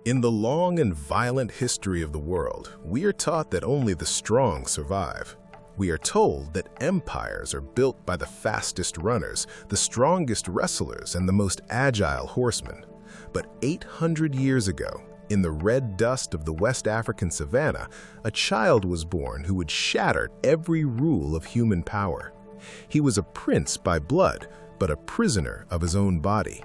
In the long and violent history of the world, we are taught that only the strong survive. We are told that empires are built by the fastest runners, the strongest wrestlers, and the most agile horsemen. But 800 years ago, in the red dust of the West African savanna, a child was born who would shatter every rule of human power. He was a prince by blood, but a prisoner of his own body.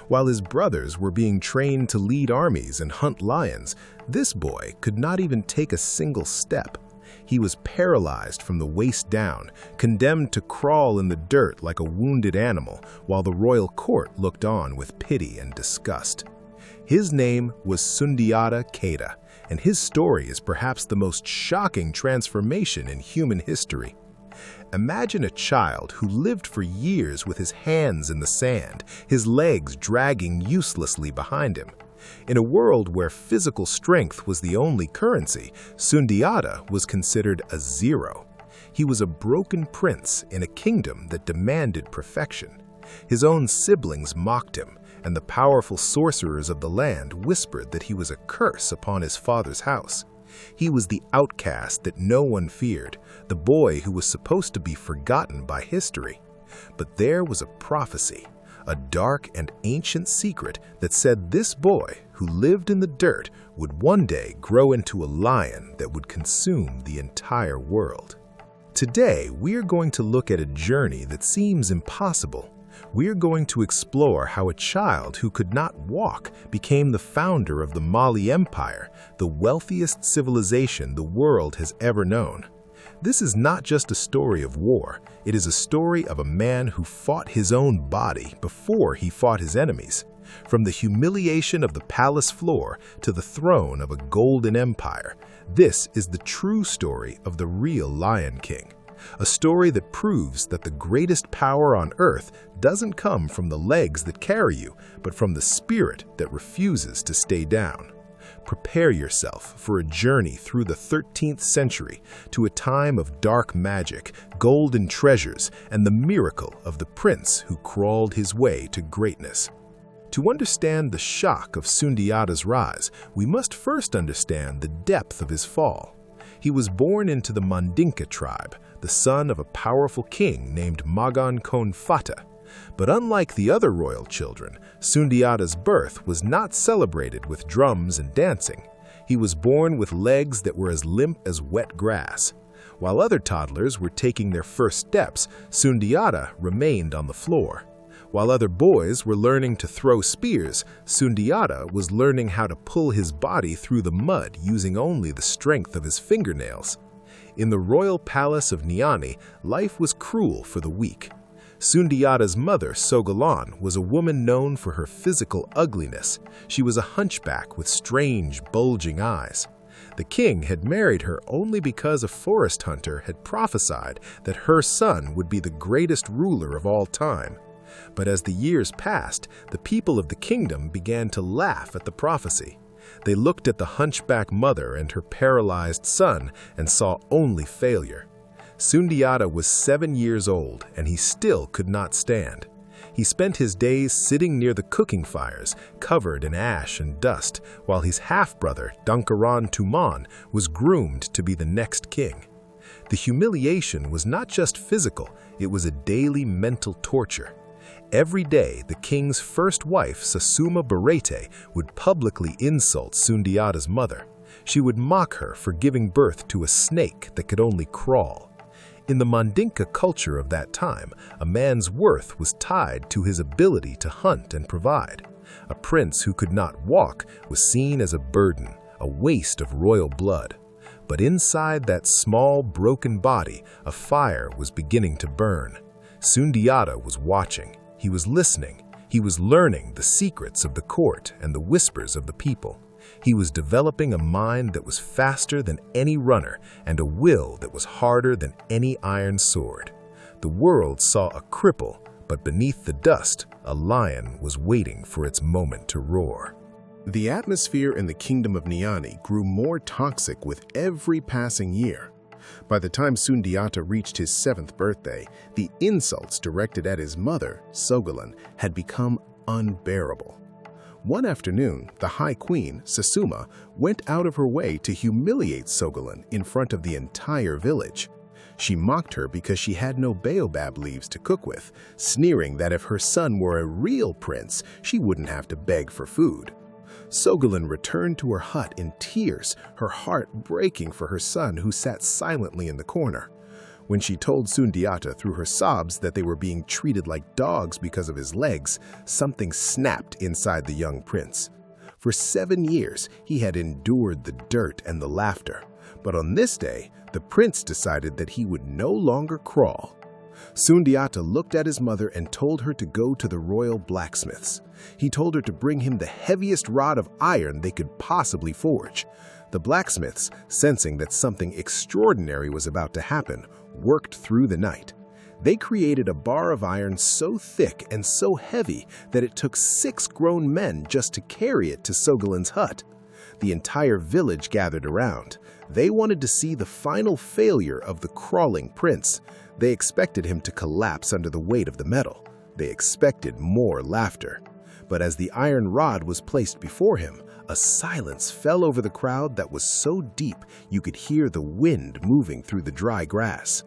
While his brothers were being trained to lead armies and hunt lions, this boy could not even take a single step. He was paralyzed from the waist down, condemned to crawl in the dirt like a wounded animal, while the royal court looked on with pity and disgust. His name was Sundiata Keita, and his story is perhaps the most shocking transformation in human history. Imagine a child who lived for years with his hands in the sand, his legs dragging uselessly behind him. In a world where physical strength was the only currency, Sundiata was considered a zero. He was a broken prince in a kingdom that demanded perfection. His own siblings mocked him, and the powerful sorcerers of the land whispered that he was a curse upon his father's house. He was the outcast that no one feared, the boy who was supposed to be forgotten by history. But there was a prophecy, a dark and ancient secret that said this boy, who lived in the dirt, would one day grow into a lion that would consume the entire world. Today, we are going to look at a journey that seems impossible. We are going to explore how a child who could not walk became the founder of the Mali Empire, the wealthiest civilization the world has ever known. This is not just a story of war, it is a story of a man who fought his own body before he fought his enemies. From the humiliation of the palace floor to the throne of a golden empire, this is the true story of the real Lion King. A story that proves that the greatest power on earth doesn't come from the legs that carry you, but from the spirit that refuses to stay down. Prepare yourself for a journey through the 13th century to a time of dark magic, golden treasures, and the miracle of the prince who crawled his way to greatness. To understand the shock of Sundiata's rise, we must first understand the depth of his fall. He was born into the Mandinka tribe, the son of a powerful king named Magan Konfata. But unlike the other royal children, Sundiata's birth was not celebrated with drums and dancing. He was born with legs that were as limp as wet grass. While other toddlers were taking their first steps, Sundiata remained on the floor. While other boys were learning to throw spears, Sundiata was learning how to pull his body through the mud using only the strength of his fingernails. In the royal palace of Niani, life was cruel for the weak. Sundiata's mother, Sogolan, was a woman known for her physical ugliness. She was a hunchback with strange, bulging eyes. The king had married her only because a forest hunter had prophesied that her son would be the greatest ruler of all time. But as the years passed, the people of the kingdom began to laugh at the prophecy. They looked at the hunchback mother and her paralyzed son and saw only failure. Sundiata was 7 years old, and he still could not stand. He spent his days sitting near the cooking fires, covered in ash and dust, while his half-brother, Dankaran Tuman, was groomed to be the next king. The humiliation was not just physical, it was a daily mental torture. Every day, the king's first wife, Sasuma Barete, would publicly insult Sundiata's mother. She would mock her for giving birth to a snake that could only crawl. In the Mandinka culture of that time, a man's worth was tied to his ability to hunt and provide. A prince who could not walk was seen as a burden, a waste of royal blood. But inside that small, broken body, a fire was beginning to burn. Sundiata was watching. He was listening. He was learning the secrets of the court and the whispers of the people. He was developing a mind that was faster than any runner and a will that was harder than any iron sword. The world saw a cripple, but beneath the dust, a lion was waiting for its moment to roar. The atmosphere in the kingdom of Niani grew more toxic with every passing year. By the time Sundiata reached his 7th birthday, the insults directed at his mother, Sogolan, had become unbearable. One afternoon, the High Queen, Sasuma, went out of her way to humiliate Sogolon in front of the entire village. She mocked her because she had no baobab leaves to cook with, sneering that if her son were a real prince, she wouldn't have to beg for food. Sogolon returned to her hut in tears, her heart breaking for her son who sat silently in the corner. When she told Sundiata through her sobs that they were being treated like dogs because of his legs, something snapped inside the young prince. For 7 years, he had endured the dirt and the laughter, but on this day, the prince decided that he would no longer crawl. Sundiata looked at his mother and told her to go to the royal blacksmiths. He told her to bring him the heaviest rod of iron they could possibly forge. The blacksmiths, sensing that something extraordinary was about to happen, worked through the night. They created a bar of iron so thick and so heavy that it took 6 grown men just to carry it to Sogolon's hut. The entire village gathered around. They wanted to see the final failure of the crawling prince. They expected him to collapse under the weight of the metal. They expected more laughter. But as the iron rod was placed before him, a silence fell over the crowd that was so deep you could hear the wind moving through the dry grass.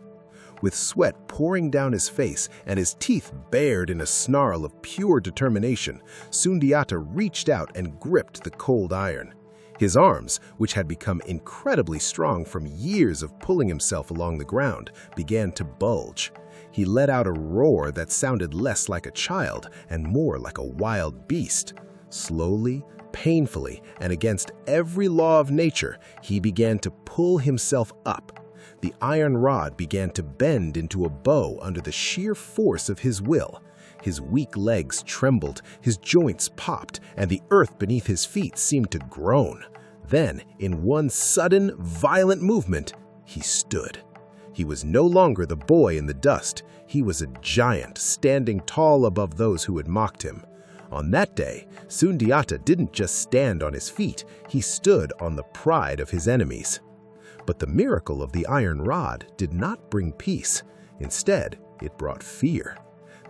With sweat pouring down his face and his teeth bared in a snarl of pure determination, Sundiata reached out and gripped the cold iron. His arms, which had become incredibly strong from years of pulling himself along the ground, began to bulge. He let out a roar that sounded less like a child and more like a wild beast. Slowly, painfully, and against every law of nature, he began to pull himself up. The iron rod began to bend into a bow under the sheer force of his will. His weak legs trembled, his joints popped, and the earth beneath his feet seemed to groan. Then, in one sudden, violent movement, he stood. He was no longer the boy in the dust. He was a giant, standing tall above those who had mocked him. On that day, Sundiata didn't just stand on his feet, he stood on the pride of his enemies. But the miracle of the iron rod did not bring peace. Instead, it brought fear.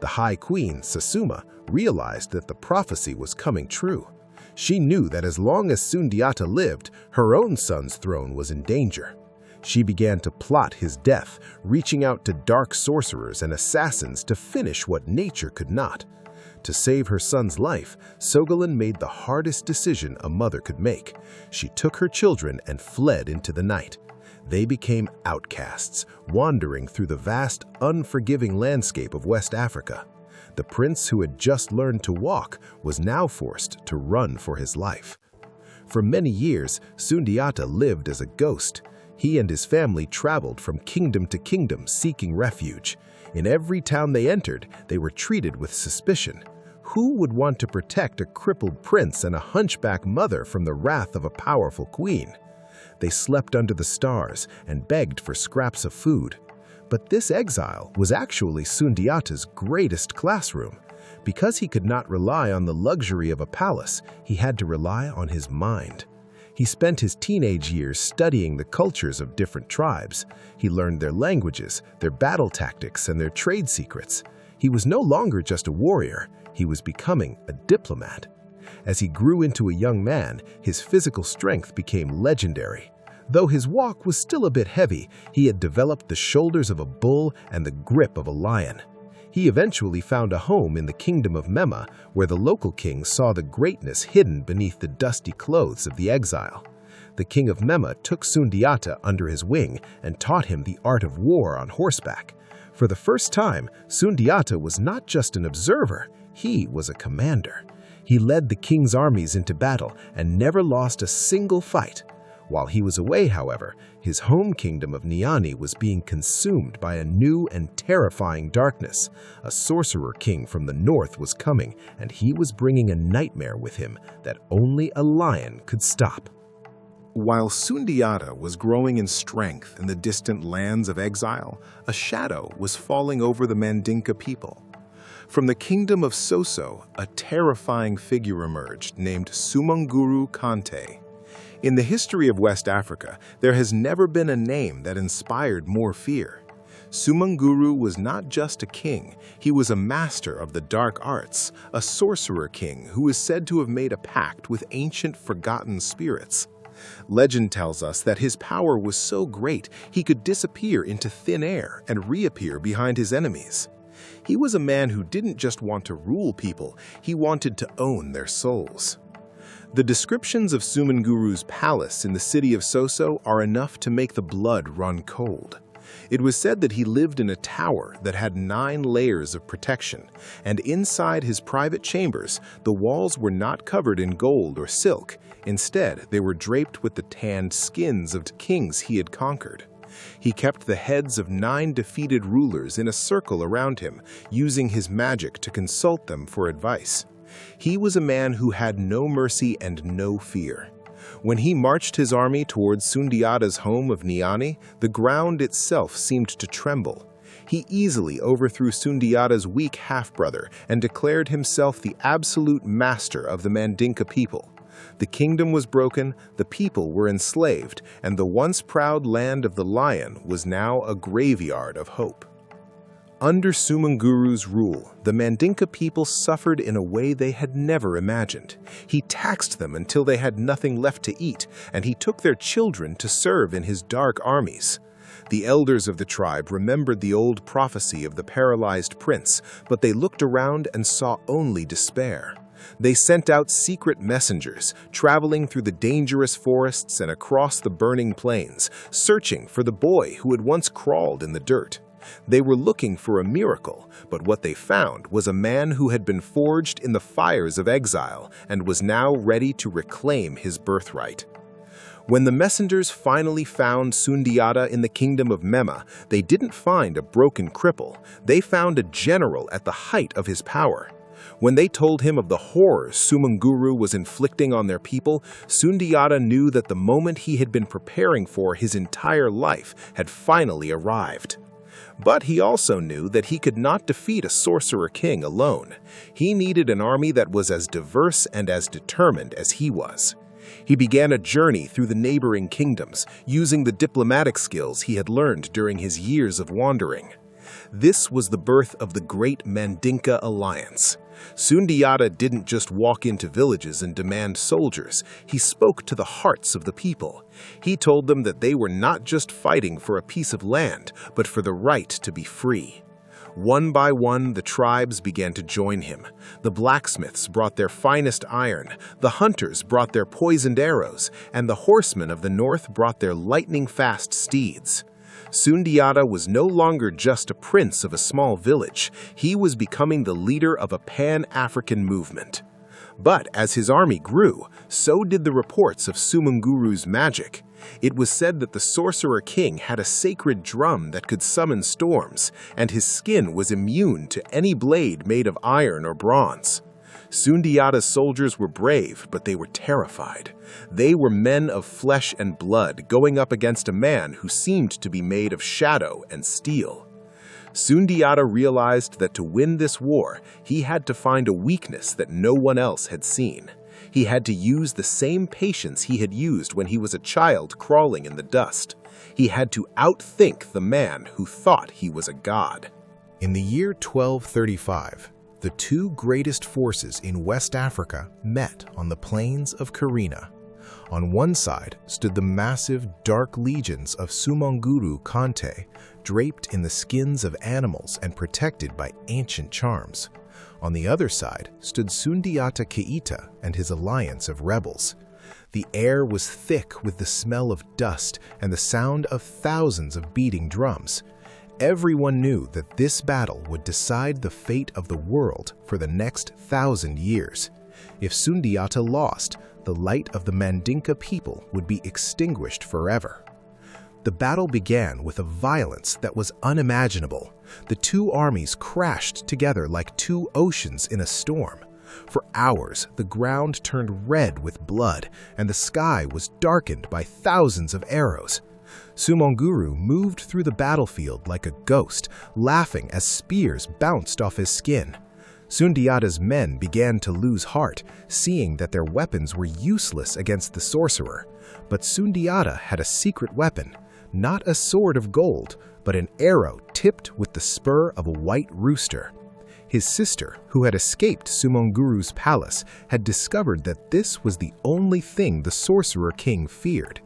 The High Queen, Sasuma, realized that the prophecy was coming true. She knew that as long as Sundiata lived, her own son's throne was in danger. She began to plot his death, reaching out to dark sorcerers and assassins to finish what nature could not. To save her son's life, Sogolon made the hardest decision a mother could make. She took her children and fled into the night. They became outcasts, wandering through the vast, unforgiving landscape of West Africa. The prince who had just learned to walk was now forced to run for his life. For many years, Sundiata lived as a ghost. He and his family traveled from kingdom to kingdom seeking refuge. In every town they entered, they were treated with suspicion. Who would want to protect a crippled prince and a hunchback mother from the wrath of a powerful queen? They slept under the stars and begged for scraps of food. But this exile was actually Sundiata's greatest classroom. Because he could not rely on the luxury of a palace, he had to rely on his mind. He spent his teenage years studying the cultures of different tribes. He learned their languages, their battle tactics, and their trade secrets. He was no longer just a warrior, he was becoming a diplomat. As he grew into a young man, his physical strength became legendary. Though his walk was still a bit heavy, he had developed the shoulders of a bull and the grip of a lion. He eventually found a home in the kingdom of Mema, where the local king saw the greatness hidden beneath the dusty clothes of the exile. The king of Mema took Sundiata under his wing and taught him the art of war on horseback. For the first time, Sundiata was not just an observer, he was a commander. He led the king's armies into battle and never lost a single fight. While he was away, however, his home kingdom of Niani was being consumed by a new and terrifying darkness. A sorcerer king from the north was coming, and he was bringing a nightmare with him that only a lion could stop. While Sundiata was growing in strength in the distant lands of exile, a shadow was falling over the Mandinka people. From the kingdom of Sosso, a terrifying figure emerged named Sumanguru Kanté. In the history of West Africa, there has never been a name that inspired more fear. Sumanguru was not just a king, he was a master of the dark arts, a sorcerer king who is said to have made a pact with ancient forgotten spirits. Legend tells us that his power was so great he could disappear into thin air and reappear behind his enemies. He was a man who didn't just want to rule people, he wanted to own their souls. The descriptions of Sumanguru's palace in the city of Sosso are enough to make the blood run cold. It was said that he lived in a tower that had 9 layers of protection, and inside his private chambers, the walls were not covered in gold or silk. Instead, they were draped with the tanned skins of kings he had conquered. He kept the heads of 9 defeated rulers in a circle around him, using his magic to consult them for advice. He was a man who had no mercy and no fear. When he marched his army towards Sundiata's home of Niani, the ground itself seemed to tremble. He easily overthrew Sundiata's weak half-brother and declared himself the absolute master of the Mandinka people. The kingdom was broken, the people were enslaved, and the once proud land of the lion was now a graveyard of hope. Under Sumanguru's rule, the Mandinka people suffered in a way they had never imagined. He taxed them until they had nothing left to eat, and he took their children to serve in his dark armies. The elders of the tribe remembered the old prophecy of the paralyzed prince, but they looked around and saw only despair. They sent out secret messengers, traveling through the dangerous forests and across the burning plains, searching for the boy who had once crawled in the dirt. They were looking for a miracle, but what they found was a man who had been forged in the fires of exile and was now ready to reclaim his birthright. When the messengers finally found Sundiata in the kingdom of Mema, they didn't find a broken cripple. They found a general at the height of his power. When they told him of the horrors Sumanguru was inflicting on their people, Sundiata knew that the moment he had been preparing for his entire life had finally arrived. But he also knew that he could not defeat a sorcerer king alone. He needed an army that was as diverse and as determined as he was. He began a journey through the neighboring kingdoms, using the diplomatic skills he had learned during his years of wandering. This was the birth of the Great Mandinka Alliance. Sundiata didn't just walk into villages and demand soldiers. He spoke to the hearts of the people. He told them that they were not just fighting for a piece of land, but for the right to be free. One by one, the tribes began to join him. The blacksmiths brought their finest iron, the hunters brought their poisoned arrows, and the horsemen of the north brought their lightning-fast steeds. Sundiata was no longer just a prince of a small village. He was becoming the leader of a pan-African movement. But as his army grew, so did the reports of Sumanguru's magic. It was said that the Sorcerer King had a sacred drum that could summon storms, and his skin was immune to any blade made of iron or bronze. Sundiata's soldiers were brave, but they were terrified. They were men of flesh and blood going up against a man who seemed to be made of shadow and steel. Sundiata realized that to win this war, he had to find a weakness that no one else had seen. He had to use the same patience he had used when he was a child crawling in the dust. He had to outthink the man who thought he was a god. In the year 1235, the 2 greatest forces in West Africa met on the plains of Kirina. On one side stood the massive dark legions of Sumanguru Kanté, draped in the skins of animals and protected by ancient charms. On the other side stood Sundiata Keita and his alliance of rebels. The air was thick with the smell of dust and the sound of thousands of beating drums. Everyone knew that this battle would decide the fate of the world for the next 1,000 years. If Sundiata lost, the light of the Mandinka people would be extinguished forever. The battle began with a violence that was unimaginable. The 2 armies crashed together like 2 oceans in a storm. For hours, the ground turned red with blood, and the sky was darkened by thousands of arrows. Sumanguru moved through the battlefield like a ghost, laughing as spears bounced off his skin. Sundiata's men began to lose heart, seeing that their weapons were useless against the sorcerer. But Sundiata had a secret weapon. not a sword of gold, but an arrow tipped with the spur of a white rooster. His sister, who had escaped Sumonguru's palace, had discovered that this was the only thing the Sorcerer King feared.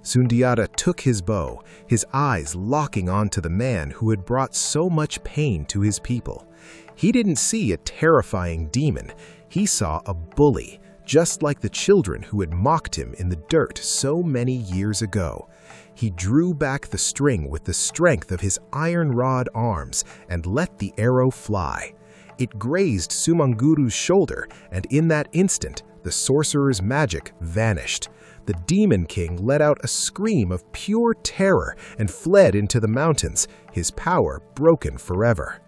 Sundiata took his bow, his eyes locking onto the man who had brought so much pain to his people. He didn't see a terrifying demon, he saw a bully, just like the children who had mocked him in the dirt so many years ago. He drew back the string with the strength of his iron-rod arms and let the arrow fly. It grazed Sumonguru's shoulder, and in that instant, the sorcerer's magic vanished. The Demon King let out a scream of pure terror and fled into the mountains, his power broken forever.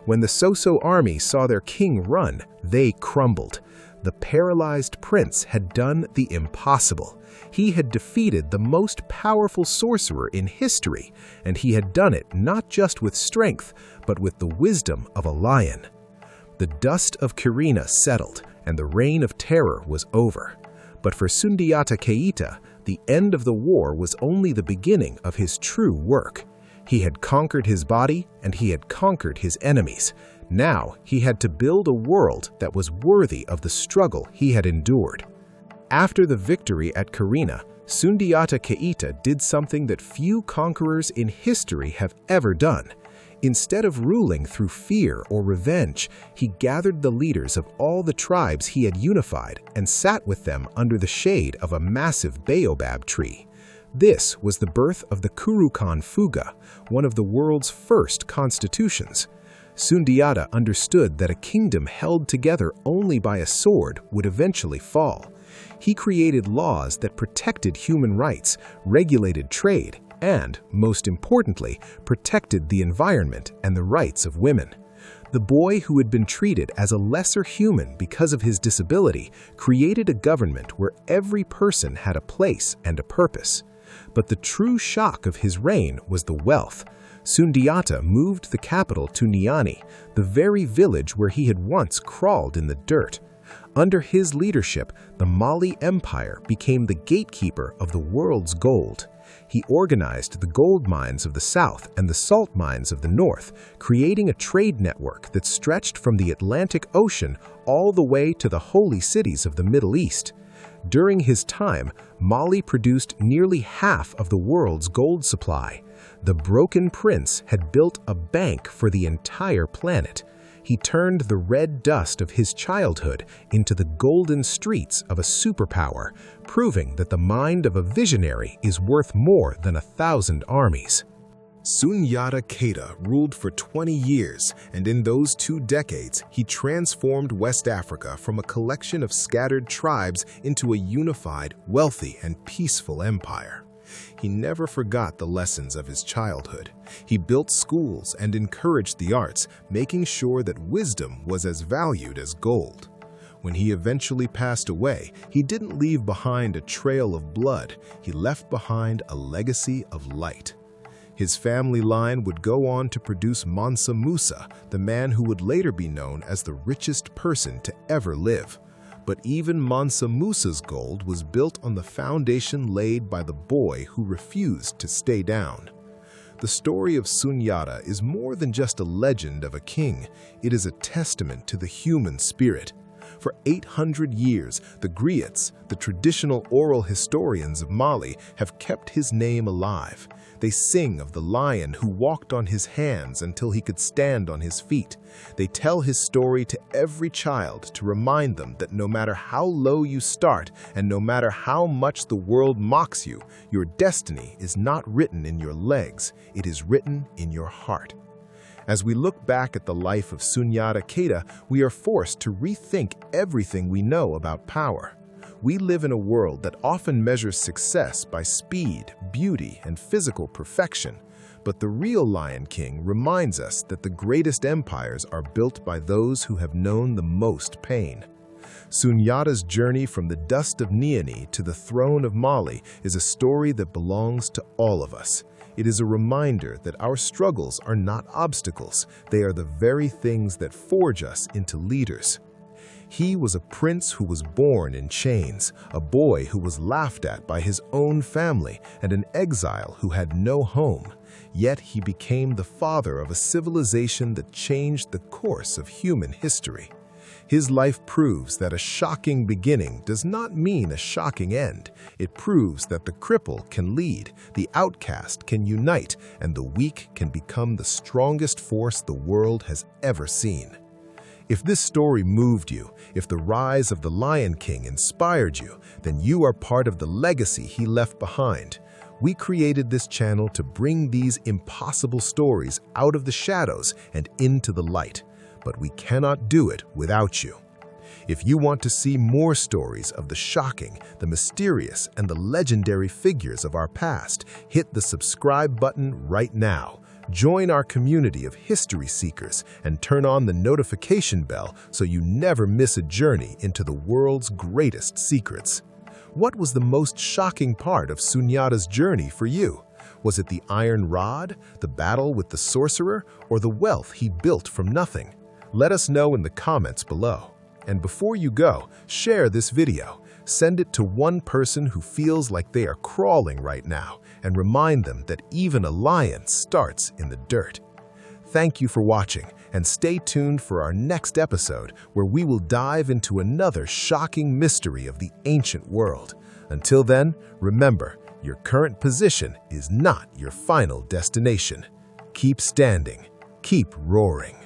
When the Sosso army saw their king run, they crumbled. The paralyzed prince had done the impossible. He had defeated the most powerful sorcerer in history, and he had done it not just with strength, but with the wisdom of a lion. The dust of Kirina settled, and the reign of terror was over. But for Sundiata Keita, the end of the war was only the beginning of his true work. He had conquered his body, and he had conquered his enemies. Now he had to build a world that was worthy of the struggle he had endured. After the victory at Kirina, Sundiata Keita did something that few conquerors in history have ever done. Instead of ruling through fear or revenge, he gathered the leaders of all the tribes he had unified and sat with them under the shade of a massive baobab tree. This was the birth of the Kurukan Fuga, one of the world's first constitutions. Sundiata understood that a kingdom held together only by a sword would eventually fall. He created laws that protected human rights, regulated trade, and, most importantly, protected the environment and the rights of women. The boy who had been treated as a lesser human because of his disability created a government where every person had a place and a purpose. But the true shock of his reign was the wealth. Sundiata moved the capital to Niani, the very village where he had once crawled in the dirt. Under his leadership, the Mali Empire became the gatekeeper of the world's gold. He organized the gold mines of the south and the salt mines of the north, creating a trade network that stretched from the Atlantic Ocean all the way to the holy cities of the Middle East. During his time, Mali produced nearly half of the world's gold supply. The Broken Prince had built a bank for the entire planet. He turned the red dust of his childhood into the golden streets of a superpower, proving that the mind of a visionary is worth more than 1,000 armies. Sundiata Keita ruled for 20 years, and in those 2 decades, he transformed West Africa from a collection of scattered tribes into a unified, wealthy, and peaceful empire. He never forgot the lessons of his childhood. He built schools and encouraged the arts, making sure that wisdom was as valued as gold. When he eventually passed away, he didn't leave behind a trail of blood. He left behind a legacy of light. His family line would go on to produce Mansa Musa, the man who would later be known as the richest person to ever live. But even Mansa Musa's gold was built on the foundation laid by the boy who refused to stay down. The story of Sundiata is more than just a legend of a king. It is a testament to the human spirit. For 800 years, the griots, the traditional oral historians of Mali, have kept his name alive. They sing of the lion who walked on his hands until he could stand on his feet. They tell his story to every child to remind them that no matter how low you start and no matter how much the world mocks you, your destiny is not written in your legs, it is written in your heart. As we look back at the life of Sundiata Keita, we are forced to rethink everything we know about power. We live in a world that often measures success by speed, beauty, and physical perfection. But the real Lion King reminds us that the greatest empires are built by those who have known the most pain. Sundiata's journey from the dust of Niani to the throne of Mali is a story that belongs to all of us. It is a reminder that our struggles are not obstacles, they are the very things that forge us into leaders. He was a prince who was born in chains, a boy who was laughed at by his own family, and an exile who had no home. Yet he became the father of a civilization that changed the course of human history. His life proves that a shocking beginning does not mean a shocking end. It proves that the cripple can lead, the outcast can unite, and the weak can become the strongest force the world has ever seen. If this story moved you, if the rise of the Lion King inspired you, then you are part of the legacy he left behind. We created this channel to bring these impossible stories out of the shadows and into the light, but we cannot do it without you. If you want to see more stories of the shocking, the mysterious, and the legendary figures of our past, hit the subscribe button right now. Join our community of history seekers and turn on the notification bell so you never miss a journey into the world's greatest secrets. What was the most shocking part of Sundiata's journey for you? Was it the iron rod, the battle with the sorcerer, or the wealth he built from nothing? Let us know in the comments below. And before you go, share this video. Send it to one person who feels like they are crawling right now, and remind them that even a lion starts in the dirt. Thank you for watching, and stay tuned for our next episode where we will dive into another shocking mystery of the ancient world. Until then, remember, your current position is not your final destination. Keep standing, keep roaring.